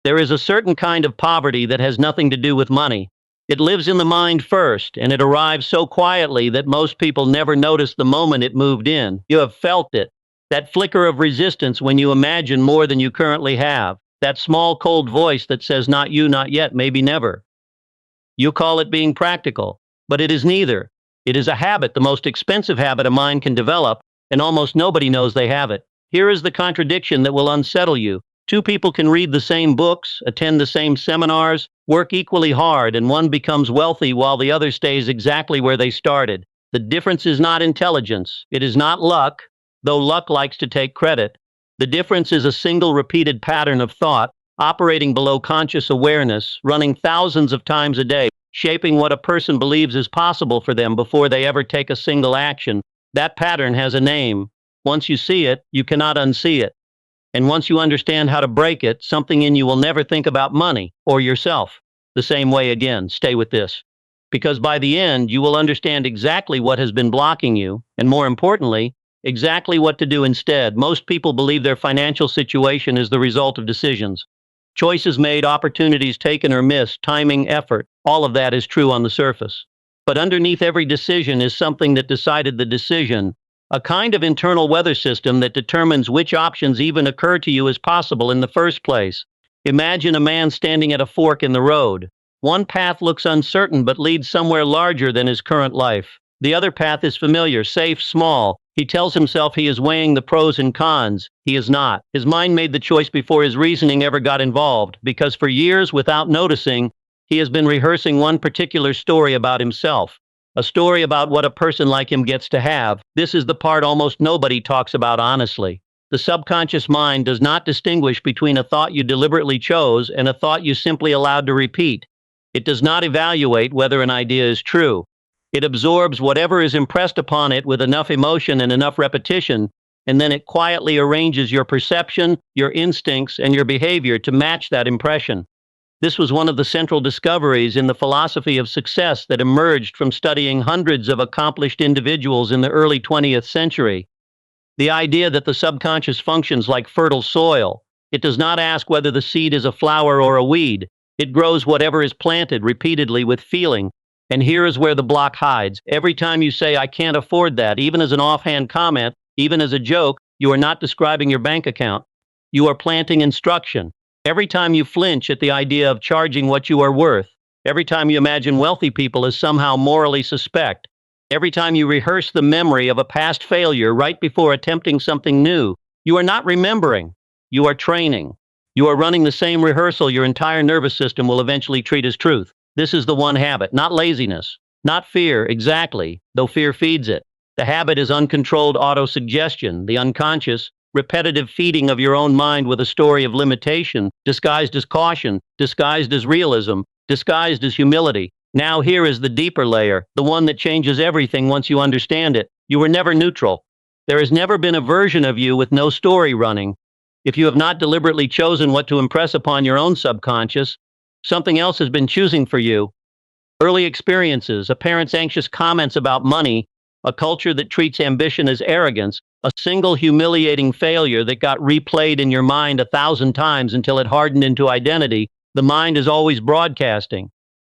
There is a certain kind of poverty that has nothing to do with money. It lives in the mind first, and it arrives so quietly that most people never notice the moment it moved in. You have felt it. That flicker of resistance when you imagine more than you currently have. That small, cold voice that says, not you, not yet, maybe never. You call it being practical, but it is neither. It is a habit, the most expensive habit a mind can develop, and almost nobody knows they have it. Here is the contradiction that will unsettle you. Two people can read the same books, attend the same seminars, work equally hard, and one becomes wealthy while the other stays exactly where they started. The difference is not intelligence. It is not luck, though luck likes to take credit. The difference is a single repeated pattern of thought, operating below conscious awareness, running thousands of times a day, shaping what a person believes is possible for them before they ever take a single action. That pattern has a name. Once you see it, you cannot unsee it. And once you understand how to break it, something in you will never think about money or yourself the same way again. Stay with this. Because by the end, you will understand exactly what has been blocking you, and more importantly, exactly what to do instead. Most people believe their financial situation is the result of decisions. Choices made, opportunities taken or missed, timing, effort, all of that is true on the surface. But underneath every decision is something that decided the decision. A kind of internal weather system that determines which options even occur to you as possible in the first place. Imagine a man standing at a fork in the road. One path looks uncertain but leads somewhere larger than his current life. The other path is familiar, safe, small. He tells himself he is weighing the pros and cons. He is not. His mind made the choice before his reasoning ever got involved, because for years, without noticing, he has been rehearsing one particular story about himself. A story about what a person like him gets to have. This is the part almost nobody talks about honestly. The subconscious mind does not distinguish between a thought you deliberately chose and a thought you simply allowed to repeat. It does not evaluate whether an idea is true. It absorbs whatever is impressed upon it with enough emotion and enough repetition, and then it quietly arranges your perception, your instincts, and your behavior to match that impression. This was one of the central discoveries in the philosophy of success that emerged from studying hundreds of accomplished individuals in the early 20th century. The idea that the subconscious functions like fertile soil. It does not ask whether the seed is a flower or a weed. It grows whatever is planted repeatedly with feeling. And here is where the block hides. Every time you say, I can't afford that, even as an offhand comment, even as a joke, you are not describing your bank account. You are planting instruction. Every time you flinch at the idea of charging what you are worth, every time you imagine wealthy people as somehow morally suspect, every time you rehearse the memory of a past failure right before attempting something new, you are not remembering, you are training. You are running the same rehearsal your entire nervous system will eventually treat as truth. This is the one habit, not laziness, not fear, exactly, though fear feeds it. The habit is uncontrolled autosuggestion, the unconscious, repetitive feeding of your own mind with a story of limitation, disguised as caution, disguised as realism, disguised as humility. Now here is the deeper layer, the one that changes everything once you understand it. You were never neutral. There has never been a version of you with no story running. If you have not deliberately chosen what to impress upon your own subconscious, something else has been choosing for you. Early experiences, a parent's anxious comments about money, a culture that treats ambition as arrogance, a single humiliating failure that got replayed in your mind 1,000 times until it hardened into identity. The mind is always broadcasting.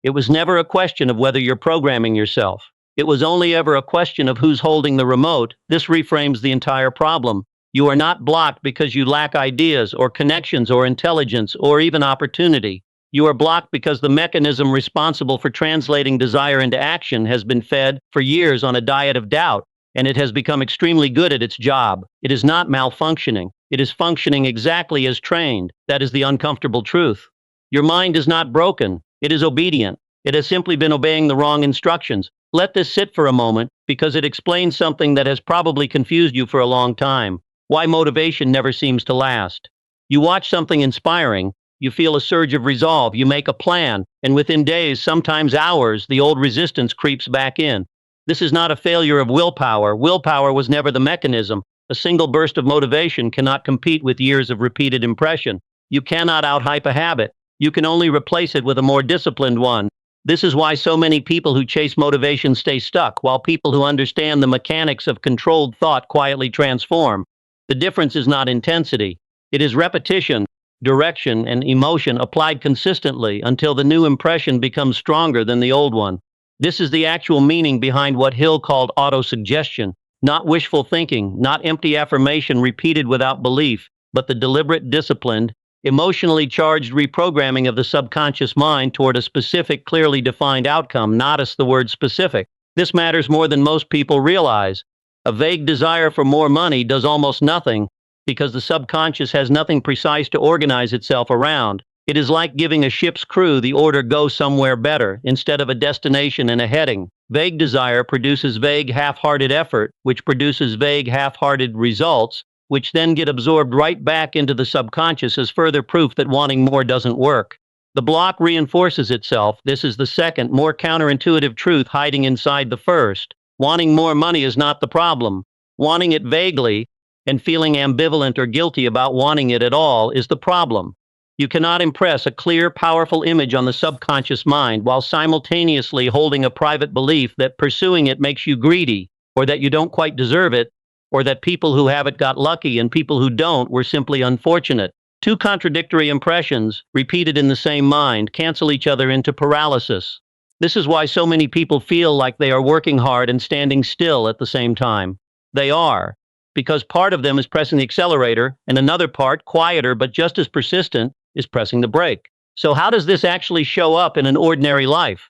It was never a question of whether you're programming yourself. It was only ever a question of who's holding the remote. This reframes the entire problem. You are not blocked because you lack ideas or connections or intelligence or even opportunity. You are blocked because the mechanism responsible for translating desire into action has been fed for years on a diet of doubt, and it has become extremely good at its job. It is not malfunctioning. It is functioning exactly as trained. That is the uncomfortable truth. Your mind is not broken. It is obedient. It has simply been obeying the wrong instructions. Let this sit for a moment, because it explains something that has probably confused you for a long time. Why motivation never seems to last. You watch something inspiring, you feel a surge of resolve, you make a plan, and within days, sometimes hours, the old resistance creeps back in. This is not a failure of willpower. Willpower was never the mechanism. A single burst of motivation cannot compete with years of repeated impression. You cannot outhype a habit. You can only replace it with a more disciplined one. This is why so many people who chase motivation stay stuck, while people who understand the mechanics of controlled thought quietly transform. The difference is not intensity. It is repetition. direction, and emotion applied consistently until the new impression becomes stronger than the old one. This is the actual meaning behind what Hill called autosuggestion, not wishful thinking, not empty affirmation repeated without belief, but the deliberate, disciplined, emotionally charged reprogramming of the subconscious mind toward a specific, clearly defined outcome. Notice the word specific. This matters more than most people realize. A vague desire for more money does almost nothing because the subconscious has nothing precise to organize itself around. It is like giving a ship's crew the order go somewhere better instead of a destination and a heading. Vague desire produces vague half-hearted effort, which produces vague half-hearted results, which then get absorbed right back into the subconscious as further proof that wanting more doesn't work. The block reinforces itself. This is the second, more counterintuitive truth hiding inside the first. Wanting more money is not the problem. Wanting it vaguely and feeling ambivalent or guilty about wanting it at all is the problem. You cannot impress a clear, powerful image on the subconscious mind while simultaneously holding a private belief that pursuing it makes you greedy, or that you don't quite deserve it, or that people who have it got lucky and people who don't were simply unfortunate. Two contradictory impressions, repeated in the same mind, cancel each other into paralysis. This is why so many people feel like they are working hard and standing still at the same time. They are, because part of them is pressing the accelerator, and another part, quieter but just as persistent, is pressing the brake. So how does this actually show up in an ordinary life?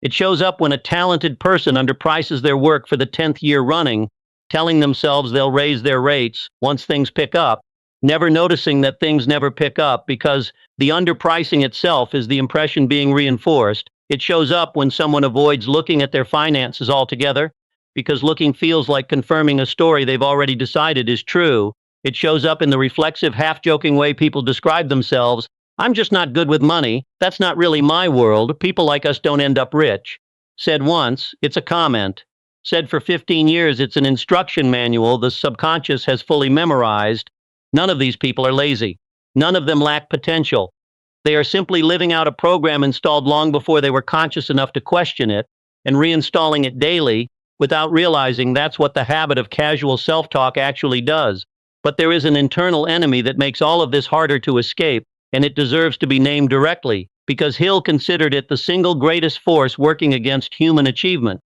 It shows up when a talented person underprices their work for the 10th year running, telling themselves they'll raise their rates once things pick up, never noticing that things never pick up because the underpricing itself is the impression being reinforced. It shows up when someone avoids looking at their finances altogether because looking feels like confirming a story they've already decided is true. It shows up in the reflexive, half-joking way people describe themselves. I'm just not good with money. That's not really my world. People like us don't end up rich. Said once, it's a comment. Said for 15 years, it's an instruction manual the subconscious has fully memorized. None of these people are lazy. None of them lack potential. They are simply living out a program installed long before they were conscious enough to question it and reinstalling it daily without realizing that's what the habit of casual self-talk actually does. But there is an internal enemy that makes all of this harder to escape, and it deserves to be named directly, because Hill considered it the single greatest force working against human achievement.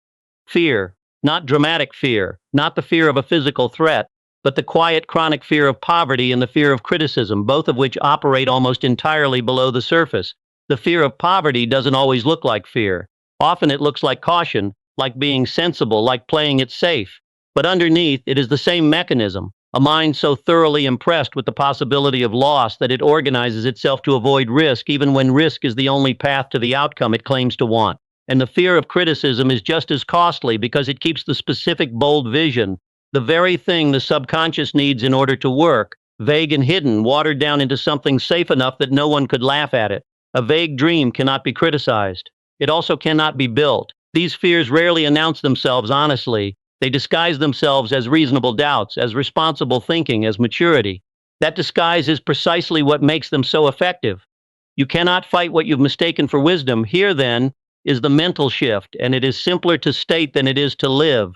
Fear. Not dramatic fear, not the fear of a physical threat, but the quiet, chronic fear of poverty and the fear of criticism, both of which operate almost entirely below the surface. The fear of poverty doesn't always look like fear. Often it looks like caution, like being sensible, like playing it safe. But underneath, it is the same mechanism. A mind so thoroughly impressed with the possibility of loss that it organizes itself to avoid risk, even when risk is the only path to the outcome it claims to want. And the fear of criticism is just as costly because it keeps the specific, bold vision, the very thing the subconscious needs in order to work, vague and hidden, watered down into something safe enough that no one could laugh at it. A vague dream cannot be criticized. It also cannot be built. These fears rarely announce themselves honestly. They disguise themselves as reasonable doubts, as responsible thinking, as maturity. That disguise is precisely what makes them so effective. You cannot fight what you've mistaken for wisdom. Here, then, is the mental shift, and it is simpler to state than it is to live,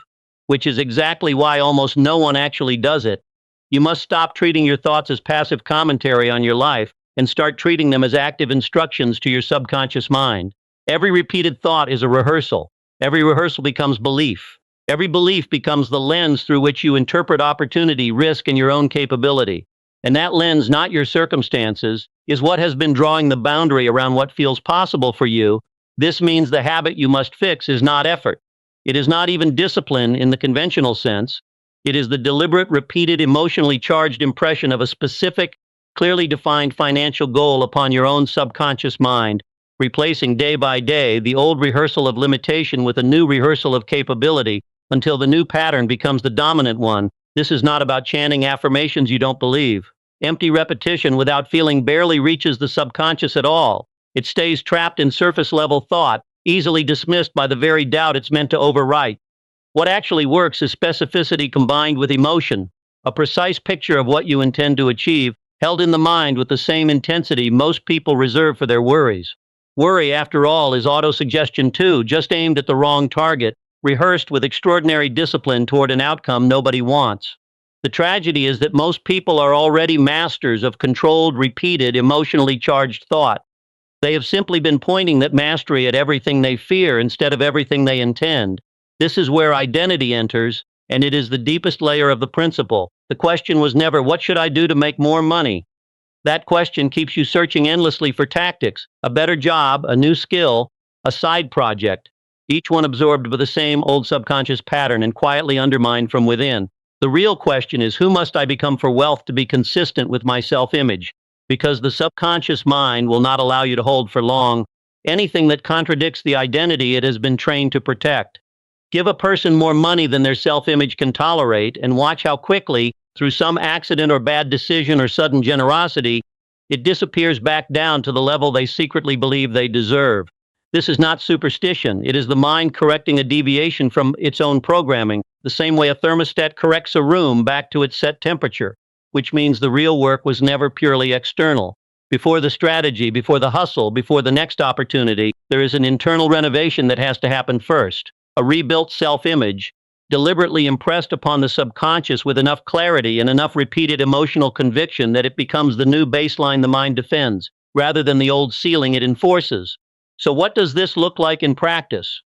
which is exactly why almost no one actually does it. You must stop treating your thoughts as passive commentary on your life and start treating them as active instructions to your subconscious mind. Every repeated thought is a rehearsal. Every rehearsal becomes belief. Every belief becomes the lens through which you interpret opportunity, risk, and your own capability. And that lens, not your circumstances, is what has been drawing the boundary around what feels possible for you. This means the habit you must fix is not effort. It is not even discipline in the conventional sense. It is the deliberate, repeated, emotionally charged impression of a specific, clearly defined financial goal upon your own subconscious mind, replacing day by day the old rehearsal of limitation with a new rehearsal of capability until the new pattern becomes the dominant one. This is not about chanting affirmations you don't believe. Empty repetition without feeling barely reaches the subconscious at all. It stays trapped in surface-level thought, easily dismissed by the very doubt it's meant to overwrite. What actually works is specificity combined with emotion, a precise picture of what you intend to achieve, held in the mind with the same intensity most people reserve for their worries. Worry, after all, is autosuggestion too, just aimed at the wrong target, rehearsed with extraordinary discipline toward an outcome nobody wants. The tragedy is that most people are already masters of controlled, repeated, emotionally charged thought. They have simply been pointing that mastery at everything they fear instead of everything they intend. This is where identity enters, and it is the deepest layer of the principle. The question was never, what should I do to make more money? That question keeps you searching endlessly for tactics, a better job, a new skill, a side project, each one absorbed by the same old subconscious pattern and quietly undermined from within. The real question is, who must I become for wealth to be consistent with my self-image? Because the subconscious mind will not allow you to hold for long anything that contradicts the identity it has been trained to protect. Give a person more money than their self-image can tolerate, and watch how quickly, through some accident or bad decision or sudden generosity, it disappears back down to the level they secretly believe they deserve. This is not superstition. It is the mind correcting a deviation from its own programming, the same way a thermostat corrects a room back to its set temperature, which means the real work was never purely external. Before the strategy, before the hustle, before the next opportunity, there is an internal renovation that has to happen first. A rebuilt self-image, deliberately impressed upon the subconscious with enough clarity and enough repeated emotional conviction that it becomes the new baseline the mind defends, rather than the old ceiling it enforces. So what does this look like in practice?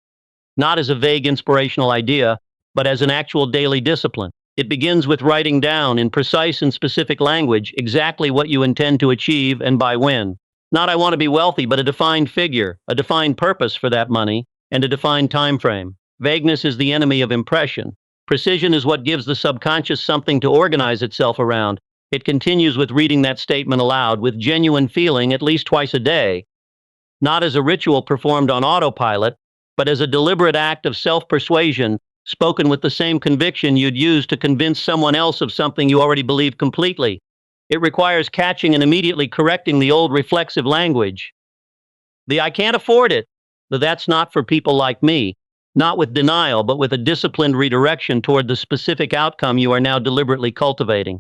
Not as a vague inspirational idea, but as an actual daily discipline. It begins with writing down in precise and specific language exactly what you intend to achieve and by when. Not I want to be wealthy, but a defined figure, a defined purpose for that money, and a defined time frame. Vagueness is the enemy of impression. Precision is what gives the subconscious something to organize itself around. It continues with reading that statement aloud with genuine feeling at least twice a day, not as a ritual performed on autopilot, but as a deliberate act of self-persuasion spoken with the same conviction you'd use to convince someone else of something you already believe completely. It requires catching and immediately correcting the old reflexive language. The I can't afford it, the that's not for people like me, not with denial, but with a disciplined redirection toward the specific outcome you are now deliberately cultivating.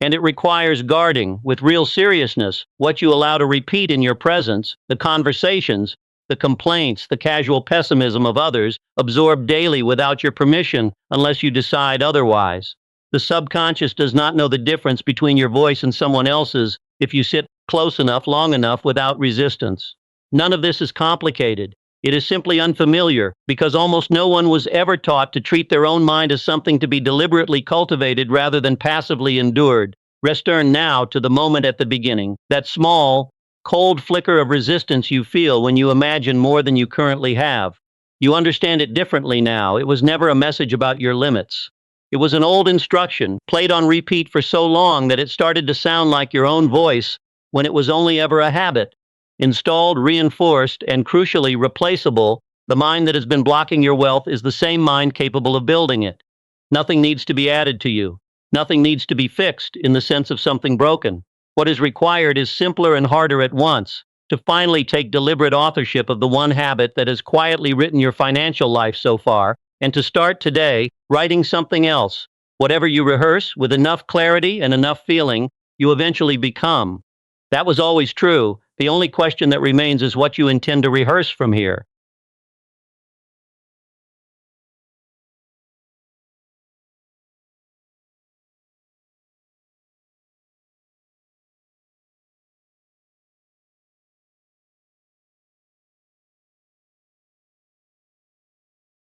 And it requires guarding, with real seriousness, what you allow to repeat in your presence, the conversations, the complaints, the casual pessimism of others, absorbed daily without your permission unless you decide otherwise. The subconscious does not know the difference between your voice and someone else's if you sit close enough, long enough, without resistance. None of this is complicated. It is simply unfamiliar, because almost no one was ever taught to treat their own mind as something to be deliberately cultivated rather than passively endured. Return now to the moment at the beginning, that small, cold flicker of resistance you feel when you imagine more than you currently have. You understand it differently now. It was never a message about your limits. It was an old instruction, played on repeat for so long that it started to sound like your own voice when it was only ever a habit. Installed, reinforced, and crucially replaceable, the mind that has been blocking your wealth is the same mind capable of building it. Nothing needs to be added to you. Nothing needs to be fixed in the sense of something broken. What is required is simpler and harder at once, to finally take deliberate authorship of the one habit that has quietly written your financial life so far, and to start today writing something else. Whatever you rehearse, with enough clarity and enough feeling, you eventually become. That was always true. The only question that remains is what you intend to rehearse from here.